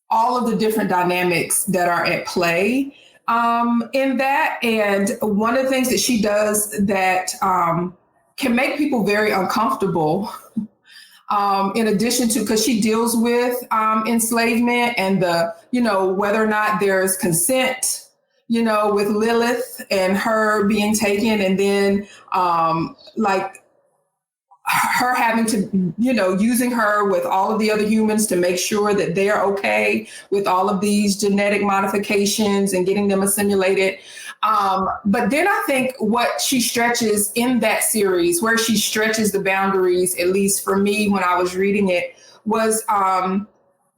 all of the different dynamics that are at play in that. And one of the things that she does that can make people very uncomfortable, in addition to, because she deals with enslavement and the, whether or not there's consent, with Lilith and her being taken, and then her having to, using her with all of the other humans to make sure that they're okay with all of these genetic modifications and getting them assimilated. But then I think what she stretches in that series, where she stretches the boundaries, at least for me when I was reading it, was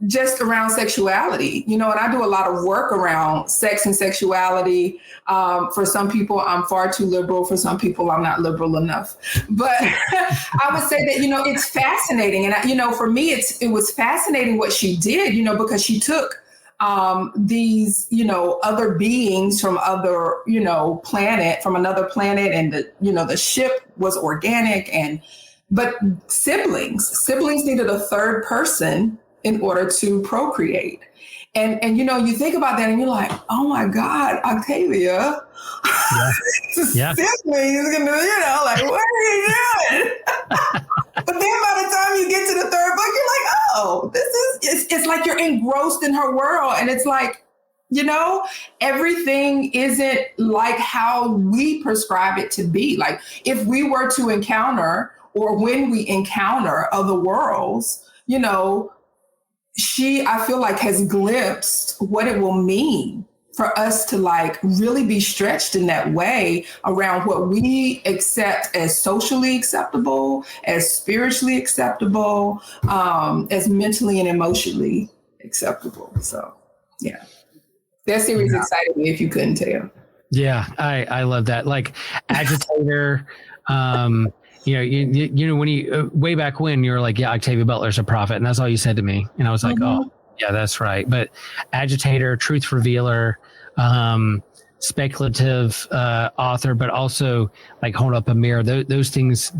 just around sexuality, and I do a lot of work around sex and sexuality. For some people, I'm far too liberal. For some people, I'm not liberal enough. But I would say that, it's fascinating. And, for me, it was fascinating what she did, because she took these, other beings from other, from another planet. And, the ship was organic. But siblings needed a third person in order to procreate. And you think about that and you're like, oh my God, Octavia, yeah. siblings, like, what are you doing? But then by the time you get to the third book, you're like, oh, it's like you're engrossed in her world. And it's like, everything isn't like how we prescribe it to be. Like if we were to encounter, or when we encounter other worlds, she, I feel like, has glimpsed what it will mean for us to really be stretched in that way around what we accept as socially acceptable, as spiritually acceptable, as mentally and emotionally acceptable. So, yeah, that series excited me, if you couldn't tell. Yeah, I love that. Like Agitator. When you way back when you were like, yeah, Octavia Butler's a prophet, and that's all you said to me, and I was like, oh, yeah, that's right. But Agitator, Truth Revealer, speculative author, but also like hold up a mirror. Those things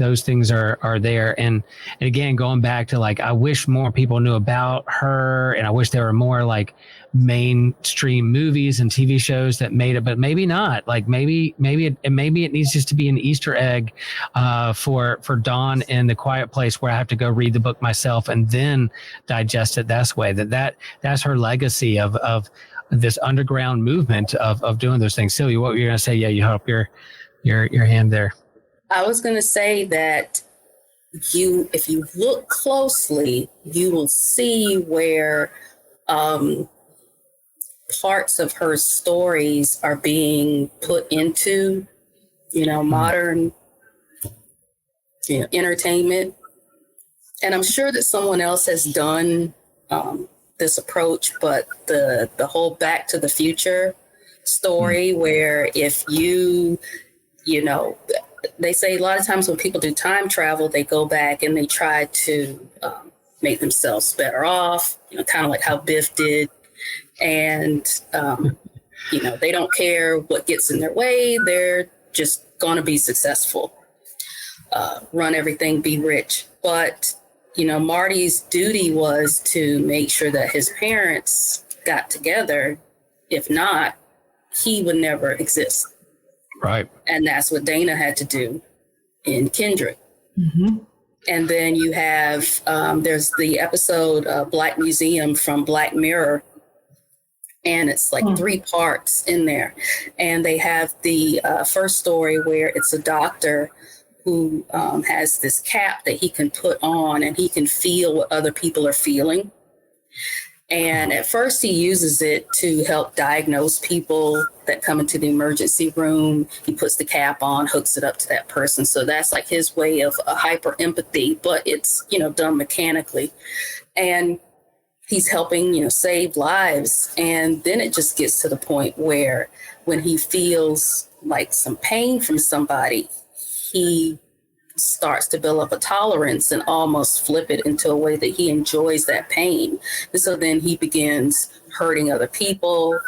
are there. And again, going back to like, I wish more people knew about her, and I wish there were more like mainstream movies and TV shows that made it, but maybe not. Like maybe it needs just to be an Easter egg for Dawn in the Quiet Place, where I have to go read the book myself and then digest it that way. That's her legacy of this underground movement of doing those things. Sylvia, what were you going to say? Yeah, you held up your hand there. I was going to say that if you look closely, you will see where parts of her stories are being put into, modern, entertainment. And I'm sure that someone else has done this approach, but the whole Back to the Future story, where if they say a lot of times when people do time travel, they go back and they try to make themselves better off, kind of like how Biff did. And, they don't care what gets in their way. They're just going to be successful, run everything, be rich. But, Marty's duty was to make sure that his parents got together. If not, he would never exist. Right. And that's what Dana had to do in Kindred. Mm-hmm. And then you have, there's the episode Black Museum from Black Mirror. And it's like 3 parts in there. And they have the first story where it's a doctor who has this cap that he can put on, and he can feel what other people are feeling. And at first he uses it to help diagnose people that come into the emergency room. He puts the cap on, hooks it up to that person. So that's like his way of hyper empathy, but it's, done mechanically. And he's helping, save lives. And then it just gets to the point where when he feels like some pain from somebody, he starts to build up a tolerance and almost flip it into a way that he enjoys that pain. And so then he begins hurting other people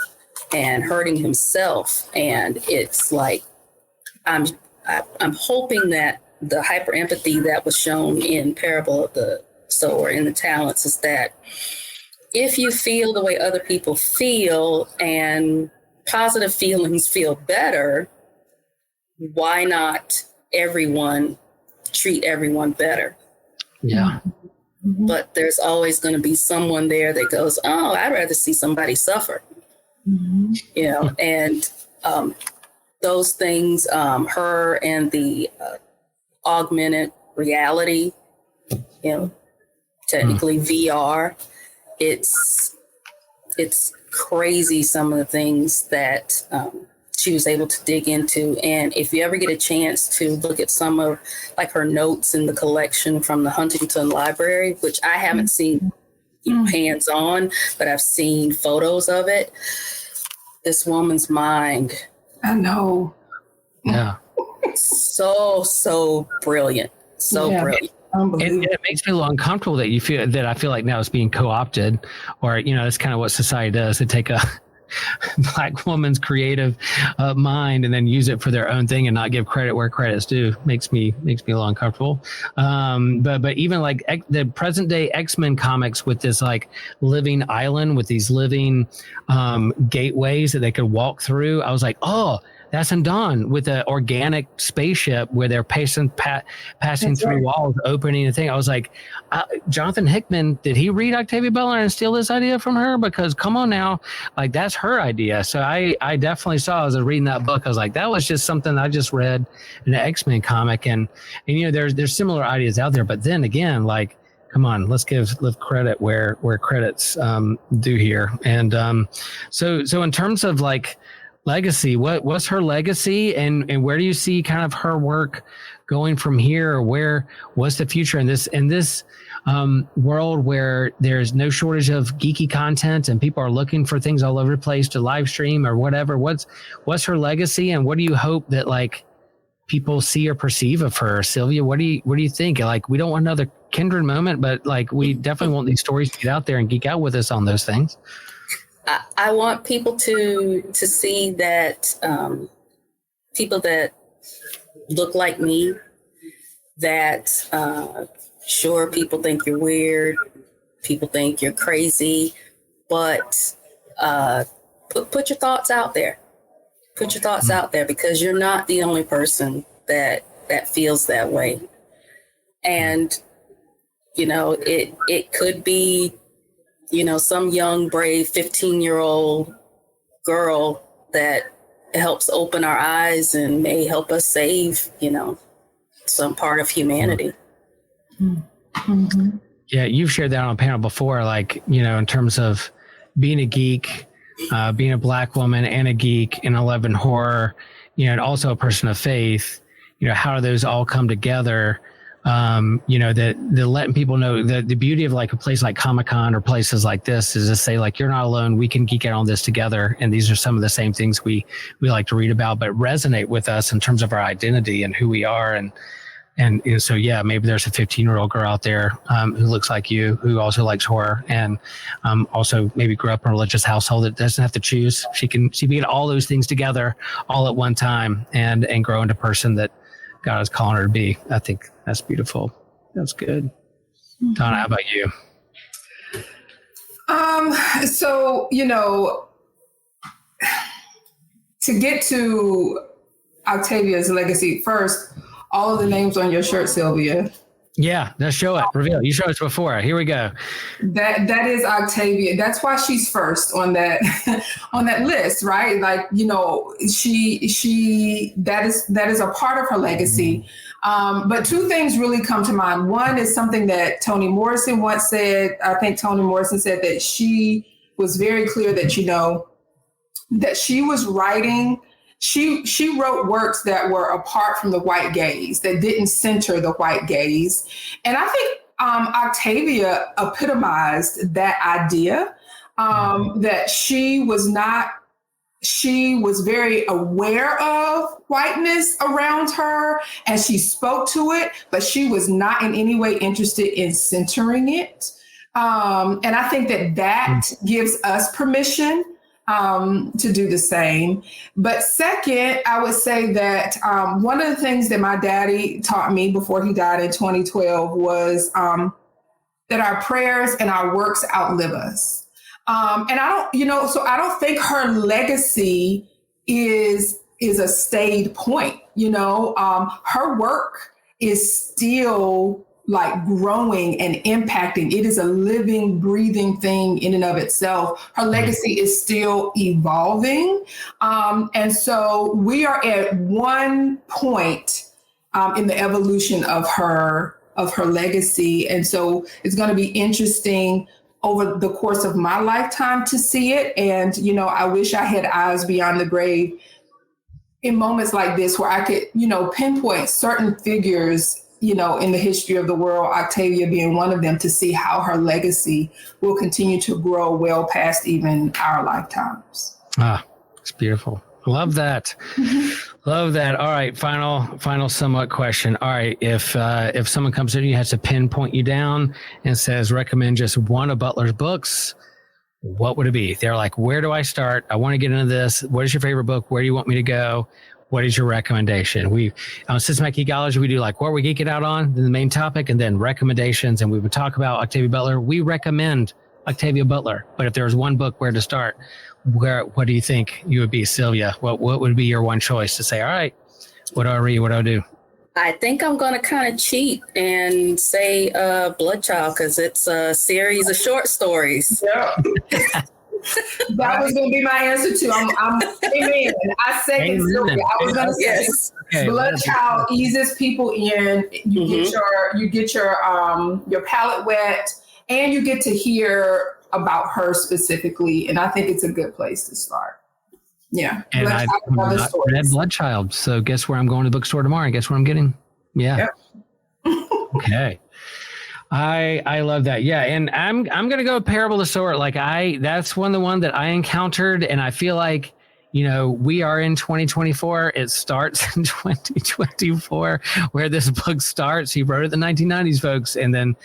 and hurting himself. And it's like, I'm hoping that the hyper empathy that was shown in Parable of the Sower in the Talents is that if you feel the way other people feel and positive feelings feel better, why not everyone treat everyone better? Yeah. But there's always going to be someone there that goes, oh, I'd rather see somebody suffer. You know, and those things, her and the augmented reality, you know, technically VR, it's crazy some of the things that she was able to dig into. And if you ever get a chance to look at some of like her notes in the collection from the Huntington Library, which I haven't seen hands on, but I've seen photos of it. This woman's mind. I know. Yeah. So brilliant. Brilliant. It makes me a little uncomfortable that I feel like now it's being co-opted, or, you know, that's kind of what society does. They take a Black woman's creative mind and then use it for their own thing and not give credit where credit's due. Makes me a little uncomfortable. But even like the present day X-Men comics with this like living island with these living gateways that they could walk through, I was like, oh, that's in Dawn with the organic spaceship where they're passing through walls, opening a thing. I was like, Jonathan Hickman, did he read Octavia Butler and steal this idea from her? Because come on now, like that's her idea. So I definitely saw as I was reading that book, I was like, that was just something I just read in an X-Men comic. And you know, there's similar ideas out there. But then again, like, come on, let's give credit where credit's due here. And so in terms of like legacy, what's her legacy, and where do you see kind of her work going from here, or what's the future in this world where there's no shortage of geeky content and people are looking for things all over the place to live stream or whatever? What's her legacy, and what do you hope that like people see or perceive of her? Sylvia, what do you think? Like, we don't want another Kindred moment, but like we definitely want these stories to get out there and geek out with us on those things. I want people to see that people that look like me, that sure, people think you're weird, people think you're crazy, but put your thoughts out there. Put your thoughts out there, because you're not the only person that feels that way. And, you know, it could be, you know, some young, brave 15-year-old girl that helps open our eyes and may help us save, you know, some part of humanity. Mm-hmm. Yeah, you've shared that on a panel before, like, you know, in terms of being a geek, being a Black woman and a geek and 11 horror, you know, and also a person of faith, you know, how do those all come together? You know, that the letting people know the beauty of like a place like Comic-Con or places like this is to say, like, you're not alone. We can geek out on this together. And these are some of the same things we like to read about, but resonate with us in terms of our identity and who we are. And you know, so, yeah, maybe there's a 15-year-old girl out there who looks like you, who also likes horror, and also maybe grew up in a religious household that doesn't have to choose. She can get all those things together all at one time and grow into a person that God is calling her to be. I think that's beautiful. That's good. Donna, how about you? So, you know, to get to Octavia's legacy, first, all of the names on your shirt, Sylvia. Yeah, let's show it. Reveal. You showed us before. Here we go. That is Octavia. That's why she's first on that on that list, right? Like, you know, she that is a part of her legacy. But two things really come to mind. One is something that Toni Morrison once said. I think Toni Morrison said that she was very clear that, you know, that she was writing. She wrote works that were apart from the white gaze, that didn't center the white gaze. And I think Octavia epitomized that idea, that she was very aware of whiteness around her and she spoke to it, but she was not in any way interested in centering it. And I think that gives us permission to do the same. But second, I would say that one of the things that my daddy taught me before he died in 2012 was that our prayers and our works outlive us. And I don't think her legacy is a stayed point. Her work is still like growing and impacting. It is a living, breathing thing in and of itself. Her legacy is still evolving. And so we are at one point in the evolution of her legacy. And so it's going to be interesting over the course of my lifetime to see it. And, I wish I had eyes beyond the grave in moments like this where I could, pinpoint certain figures, in the history of the world, Octavia being one of them, to see how her legacy will continue to grow well past even our lifetimes. It's beautiful. Love that. Love that. All right. Final somewhat question. All right. If someone comes in and has to pinpoint you down and says, recommend just one of Butler's books, what would it be? They're like, where do I start? I want to get into this. What is your favorite book? Where do you want me to go? What is your recommendation? We on Systematic Geekology, we do like what we're geeking out on, the main topic, and then recommendations. And we would talk about Octavia Butler. We recommend Octavia Butler. But if there was one book where to start, what do you think you would be, Sylvia? What would be your one choice to say, all right, what do I read? What do I do? I think I'm going to kind of cheat and say Bloodchild, because it's a series of short stories. Yeah. That was going to be my answer too. I'm amen. I second Sylvia. I was going to say yes. Bloodchild eases people in. You get your palate wet, and you get to hear about her specifically. And I think it's a good place to start. Yeah. And I've not read Bloodchild. So guess where I'm going to the bookstore tomorrow? Guess what I'm getting? Yeah. Yep. Okay. I love that. Yeah. And I'm going to go Parable of the Sower. That's the one that I encountered. And I feel like, we are in 2024. It starts in 2024 where this book starts. He wrote it in the 1990s, folks, and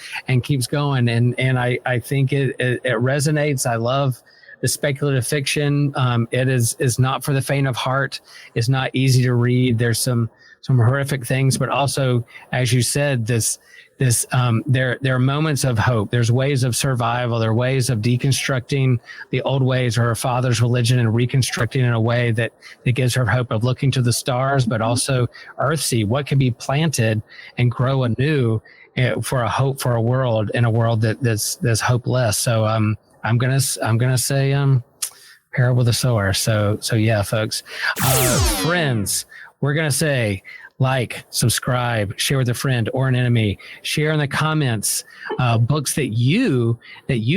keeps going. And I think it resonates. I love the speculative fiction. It is not for the faint of heart. It's not easy to read. There's some horrific things, but also, as you said, there are moments of hope. There's ways of survival. There are ways of deconstructing the old ways of her father's religion and reconstructing in a way that gives her hope of looking to the stars, but also earthsea, what can be planted and grow anew for a hope for a world, in a world that's hopeless. So I'm gonna say Parable of the Sower. So yeah, folks, friends, we're gonna say, like, subscribe, share with a friend or an enemy, share in the comments books that you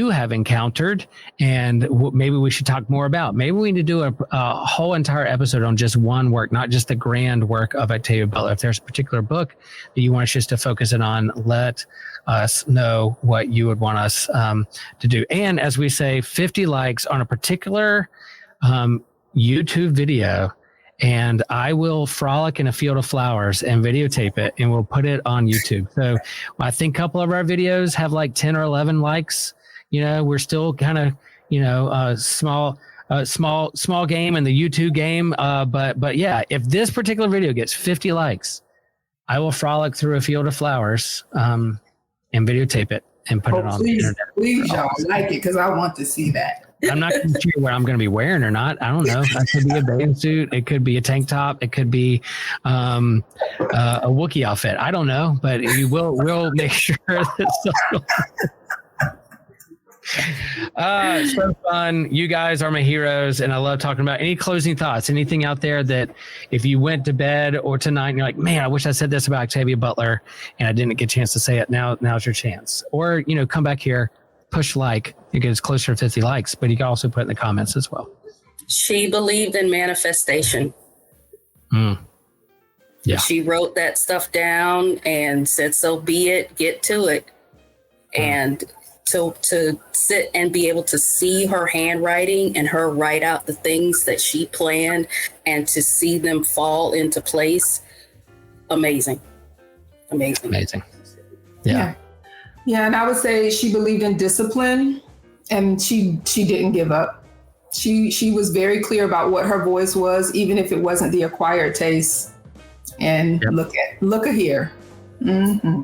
have encountered, and maybe we should talk more about. Maybe we need to do a whole entire episode on just one work, not just the grand work of Octavia Butler. If there's a particular book that you want us just to focus in on, let us know what you would want us to do. And as we say, 50 likes on a particular YouTube video, and I will frolic in a field of flowers and videotape it, and we'll put it on YouTube. So I think a couple of our videos have like 10 or 11 likes. We're still kind of, small game in the YouTube game. But yeah, if this particular video gets 50 likes, I will frolic through a field of flowers and videotape it and put it on the internet. Please, y'all like it, because I want to see that. I'm not sure what I'm going to be wearing or not. I don't know. It could be a bathing suit. It could be a tank top. It could be a Wookiee outfit. I don't know, but we'll make sure that so fun. You guys are my heroes, and I love talking about. Any closing thoughts? Anything out there that if you went to bed or tonight and you're like, man, I wish I said this about Octavia Butler and I didn't get a chance to say it. Now's your chance. Or, come back here, push like. It gets closer to 50 likes, but you can also put in the comments as well. She believed in manifestation. Yeah. She wrote that stuff down and said, so be it, get to it. And to sit and be able to see her handwriting and her write out the things that she planned and to see them fall into place. Amazing. Yeah. Yeah. And I would say she believed in discipline, and she didn't give up. she was very clear about what her voice was, even if it wasn't the acquired taste. And look at here. Mm-hmm.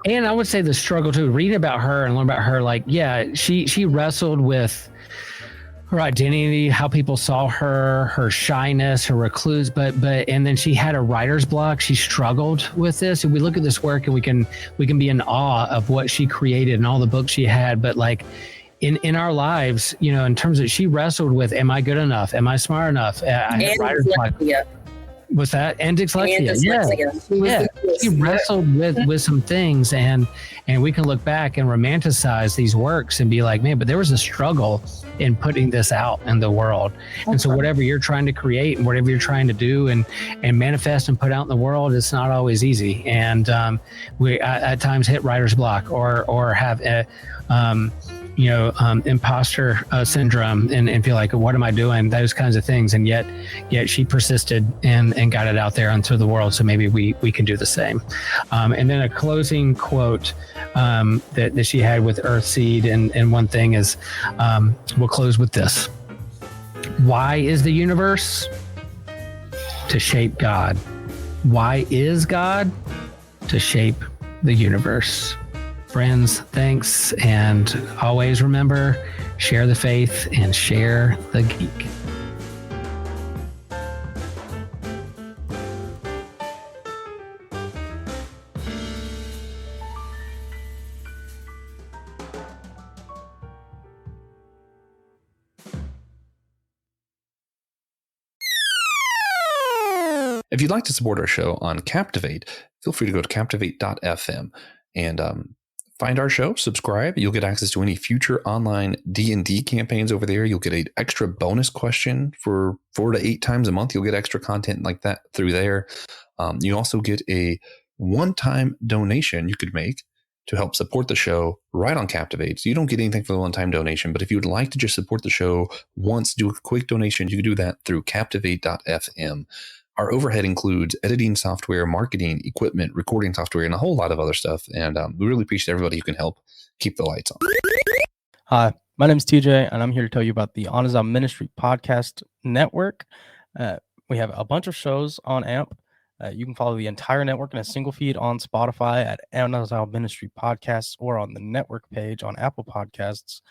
And I would say the struggle too, reading about her and learn about her, like, yeah, she wrestled with her identity, how people saw her shyness, her recluse, but and then she had a writer's block. She struggled with this. And we look at this work and we can be in awe of what she created and all the books she had. But like in our lives, you know, in terms of, she wrestled with, am I good enough? Am I smart enough? I had writer's block. What's that? And dyslexia. Yeah. She wrestled with some things, and we can look back and romanticize these works and be like, man, but there was a struggle in putting this out in the world. And so whatever you're trying to create and whatever you're trying to do and manifest and put out in the world, it's not always easy. And we at times hit writer's block or have a imposter syndrome and feel like, what am I doing? Those kinds of things. And yet she persisted and got it out there onto the world. So maybe we can do the same. And then a closing quote that she had with Earthseed. And one thing is, we'll close with this. Why is the universe? To shape God. Why is God? To shape the universe. Friends, thanks, and always remember, share the faith and share the geek. If you'd like to support our show on Captivate, feel free to go to captivate.fm and find our show, subscribe. You'll get access to any future online D&D campaigns over there. You'll get an extra bonus question for 4 to 8 times a month. You'll get extra content like that through there. You also get a one-time donation you could make to help support the show right on Captivate. So you don't get anything for the one-time donation, but if you would like to just support the show once, do a quick donation, you can do that through captivate.fm. Our overhead includes editing software, marketing, equipment, recording software, and a whole lot of other stuff. And we really appreciate everybody who can help keep the lights on. Hi, my name is TJ, and I'm here to tell you about the Anazal Ministry Podcast Network. We have a bunch of shows on AMP. You can follow the entire network in a single feed on Spotify at Anazal Ministry Podcasts or on the network page on Apple Podcasts.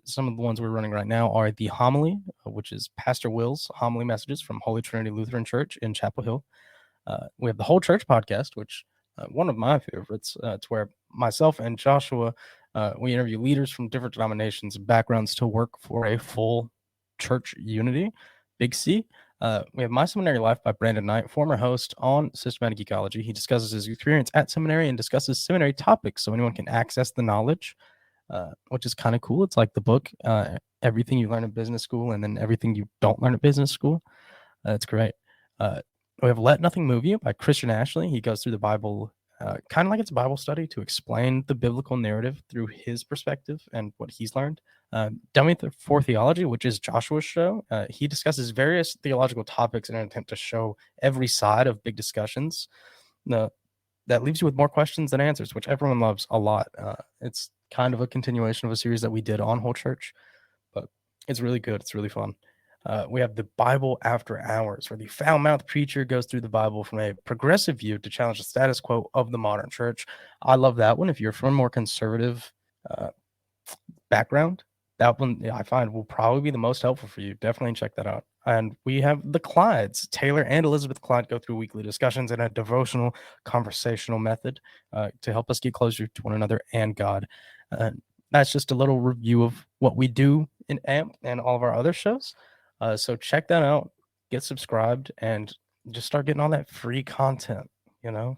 Some of the ones we're running right now are The Homily, which is Pastor Will's homily messages from Holy Trinity Lutheran Church in Chapel Hill. We have the Whole Church podcast, which one of my favorites. It's where myself and Joshua, we interview leaders from different denominations and backgrounds to work for a full church unity, Big C. We have My Seminary Life by Brandon Knight, former host on Systematic Geekology. He discusses his experience at seminary and discusses seminary topics so anyone can access the knowledge. Which is kind of cool. It's like the book, everything you learn in business school and then everything you don't learn at business school. It's great. We have Let Nothing Move You by Christian Ashley. He goes through the Bible kind of like it's a Bible study to explain the biblical narrative through his perspective and what he's learned. Dummy for Theology, which is Joshua's show. He discusses various theological topics in an attempt to show every side of big discussions. That leaves you with more questions than answers, which everyone loves a lot. It's kind of a continuation of a series that we did on Whole Church, but it's really good. It's really fun. We have the Bible After Hours, where the foul-mouthed preacher goes through the Bible from a progressive view to challenge the status quo of the modern church. I love that one. If you're from a more conservative background, that one I find will probably be the most helpful for you. Definitely check that out. And we have the Clydes. Taylor and Elizabeth Clyde go through weekly discussions in a devotional, conversational method to help us get closer to one another and God. That's just a little review of what we do in AMP and all of our other shows. So check that out, get subscribed, and just start getting all that free content, you know?